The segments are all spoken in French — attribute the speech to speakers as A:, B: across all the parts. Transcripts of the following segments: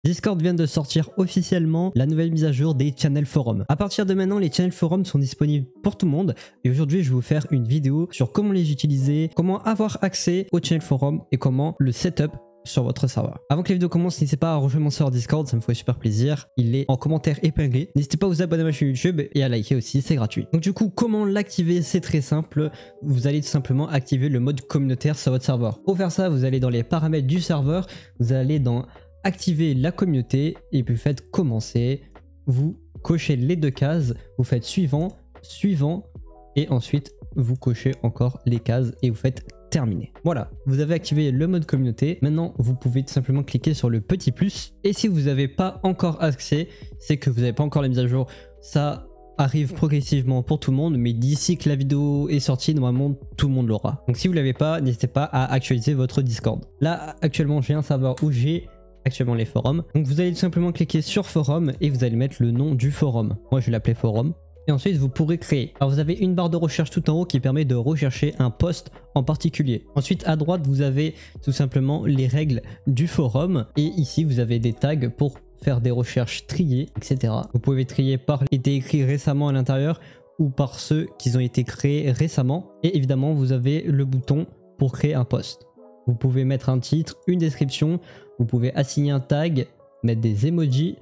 A: Discord vient de sortir officiellement la nouvelle mise à jour des channel forums. À partir de maintenant, les channel forums sont disponibles pour tout le monde et aujourd'hui je vais vous faire une vidéo sur comment les utiliser, comment avoir accès aux channel forums et comment le setup sur votre serveur. Avant que la vidéo commence, n'hésitez pas à rejoindre mon serveur Discord, ça me ferait super plaisir. Il est en commentaire épinglé. N'hésitez pas à vous abonner à ma chaîne YouTube et à liker aussi, c'est gratuit. Donc du coup, comment l'activer? C'est très simple. Vous allez tout simplement activer le mode communautaire sur votre serveur. Pour faire ça, vous allez dans les paramètres du serveur, vous allez dans activer la communauté et puis vous faites commencer. Vous cochez les deux cases, vous faites suivant, suivant et ensuite vous cochez encore les cases et vous faites terminé. Voilà, vous avez activé le mode communauté. Maintenant, vous pouvez tout simplement cliquer sur le petit plus. Et si vous n'avez pas encore accès, c'est que vous n'avez pas encore la mise à jour. Ça arrive progressivement pour tout le monde, mais d'ici que la vidéo est sortie, normalement, tout le monde l'aura. Donc si vous ne l'avez pas, n'hésitez pas à actualiser votre Discord. Là, actuellement, j'ai un serveur où j'ai actuellement les forums. Donc vous allez tout simplement cliquer sur forum et vous allez mettre le nom du forum. Moi, je vais l'appeler forum. Et ensuite, vous pourrez créer. Alors, vous avez une barre de recherche tout en haut qui permet de rechercher un post en particulier. Ensuite, à droite, vous avez tout simplement les règles du forum. Et ici, vous avez des tags pour faire des recherches triées, etc. Vous pouvez trier par été écrit récemment à l'intérieur ou par ceux qui ont été créés récemment. Et évidemment, vous avez le bouton pour créer un post. Vous pouvez mettre un titre, une description. Vous pouvez assigner un tag, mettre des emojis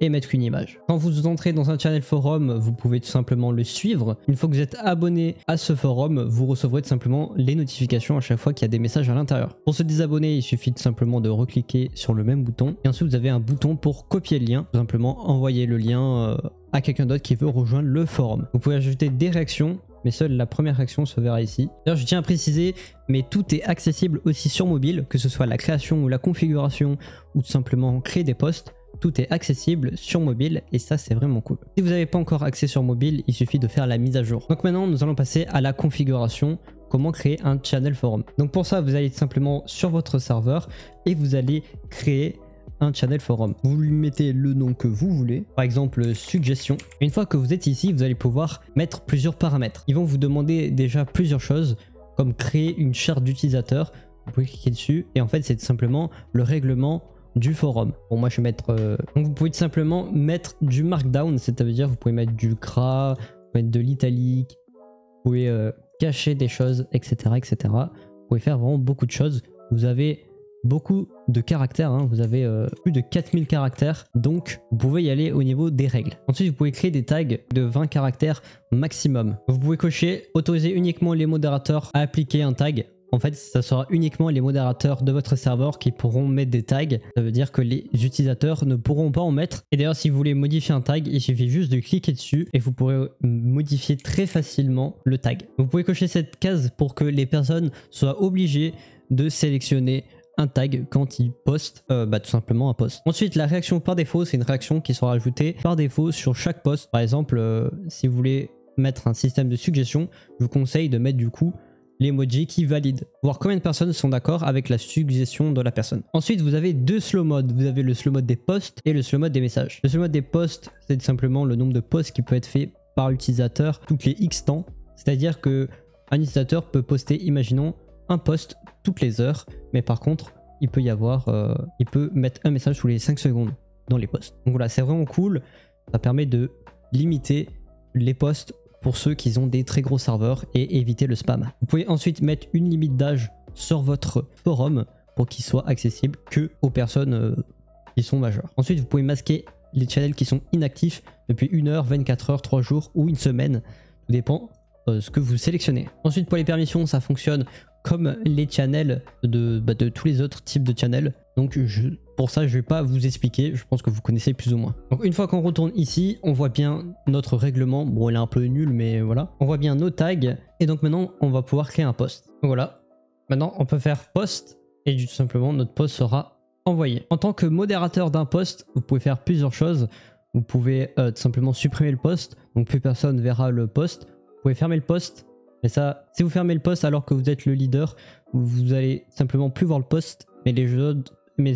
A: et mettre une image. Quand vous entrez dans un channel forum, vous pouvez tout simplement le suivre. Une fois que vous êtes abonné à ce forum, vous recevrez tout simplement les notifications à chaque fois qu'il y a des messages à l'intérieur. Pour se désabonner, il suffit tout simplement de recliquer sur le même bouton. Et ensuite, vous avez un bouton pour copier le lien. Tout simplement envoyer le lien à quelqu'un d'autre qui veut rejoindre le forum. Vous pouvez ajouter des réactions, mais seule la première réaction se verra ici. D'ailleurs, je tiens à préciser, mais tout est accessible aussi sur mobile, que ce soit la création ou la configuration, ou tout simplement créer des posts. Tout est accessible sur mobile et ça c'est vraiment cool. Si vous n'avez pas encore accès sur mobile, il suffit de faire la mise à jour. Donc maintenant nous allons passer à la configuration, comment créer un channel forum. Donc pour ça vous allez simplement sur votre serveur et vous allez créer un channel forum. Vous lui mettez le nom que vous voulez, par exemple suggestion. Une fois que vous êtes ici, vous allez pouvoir mettre plusieurs paramètres. Ils vont vous demander déjà plusieurs choses comme créer une charte d'utilisateur. Vous pouvez cliquer dessus et en fait c'est tout simplement le règlement du forum. Bon, moi je vais mettre donc vous pouvez tout simplement mettre du markdown, c'est-à-dire vous pouvez mettre du gras, vous pouvez mettre de l'italique, vous pouvez cacher des choses, etc., etc. Vous pouvez faire vraiment beaucoup de choses. Vous avez beaucoup de caractères, hein. Vous avez plus de 4000 caractères, donc vous pouvez y aller au niveau des règles. Ensuite vous pouvez créer des tags de 20 caractères maximum. Vous pouvez cocher autoriser uniquement les modérateurs à appliquer un tag. En fait, ça sera uniquement les modérateurs de votre serveur qui pourront mettre des tags. Ça veut dire que les utilisateurs ne pourront pas en mettre. Et d'ailleurs, si vous voulez modifier un tag, il suffit juste de cliquer dessus et vous pourrez modifier très facilement le tag. Vous pouvez cocher cette case pour que les personnes soient obligées de sélectionner un tag quand ils postent tout simplement un post. Ensuite, la réaction par défaut, c'est une réaction qui sera ajoutée par défaut sur chaque post. Par exemple, si vous voulez mettre un système de suggestion, je vous conseille de mettre du coup l'emoji qui valide, voir combien de personnes sont d'accord avec la suggestion de la personne. Ensuite, vous avez deux slow modes. Vous avez le slow mode des posts et le slow mode des messages. Le slow mode des posts, c'est tout simplement le nombre de posts qui peut être fait par l'utilisateur toutes les X temps. C'est-à-dire que un utilisateur peut poster, imaginons, un post toutes les heures, mais par contre, il peut y avoir, il peut mettre un message tous les 5 secondes dans les posts. Donc voilà, c'est vraiment cool. Ça permet de limiter les posts pour ceux qui ont des très gros serveurs et éviter le spam. Vous pouvez ensuite mettre une limite d'âge sur votre forum pour qu'il soit accessible que aux personnes qui sont majeures. Ensuite, vous pouvez masquer les channels qui sont inactifs depuis 1 heure, 24 heures, 3 jours ou une semaine. Tout dépend de ce que vous sélectionnez. Ensuite, pour les permissions, ça fonctionne comme les channels de tous les autres types de channels. Donc pour ça, je vais pas vous expliquer, je pense que vous connaissez plus ou moins. Donc une fois qu'on retourne ici, on voit bien notre règlement. Bon, il est un peu nul, mais voilà. On voit bien nos tags. Et donc maintenant, on va pouvoir créer un post. Donc voilà. Maintenant, on peut faire post et tout simplement, notre post sera envoyé. En tant que modérateur d'un post, vous pouvez faire plusieurs choses. Vous pouvez tout simplement supprimer le post, donc plus personne verra le post. Vous pouvez fermer le post. Mais ça, si vous fermez le post alors que vous êtes le leader, vous allez simplement plus voir le post, mais les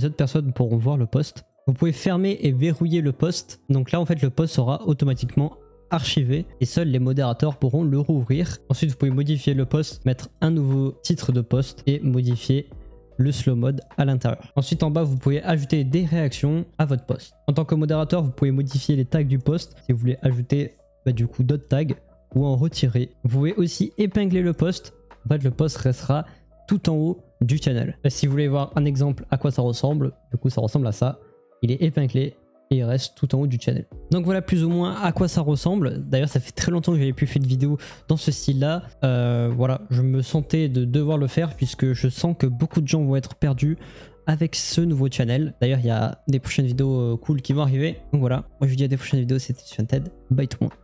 A: autres personnes pourront voir le post. Vous pouvez fermer et verrouiller le post. Donc là, en fait, le post sera automatiquement archivé et seuls les modérateurs pourront le rouvrir. Ensuite, vous pouvez modifier le post, mettre un nouveau titre de post et modifier le slow mode à l'intérieur. Ensuite en bas vous pouvez ajouter des réactions à votre post. En tant que modérateur vous pouvez modifier les tags du post si vous voulez ajouter du coup d'autres tags ou en retirer. Vous pouvez aussi épingler le post. En fait le post restera tout en haut du channel. Et si vous voulez voir un exemple à quoi ça ressemble, du coup ça ressemble à ça. Il est épinglé et il reste tout en haut du channel. Donc voilà plus ou moins à quoi ça ressemble. D'ailleurs ça fait très longtemps que j'avais plus fait de vidéo dans ce style là. Voilà, je me sentais de devoir le faire puisque je sens que beaucoup de gens vont être perdus avec ce nouveau channel. D'ailleurs il y a des prochaines vidéos cool qui vont arriver. Donc voilà, moi je vous dis à des prochaines vidéos, c'était Ted. Bye tout le monde.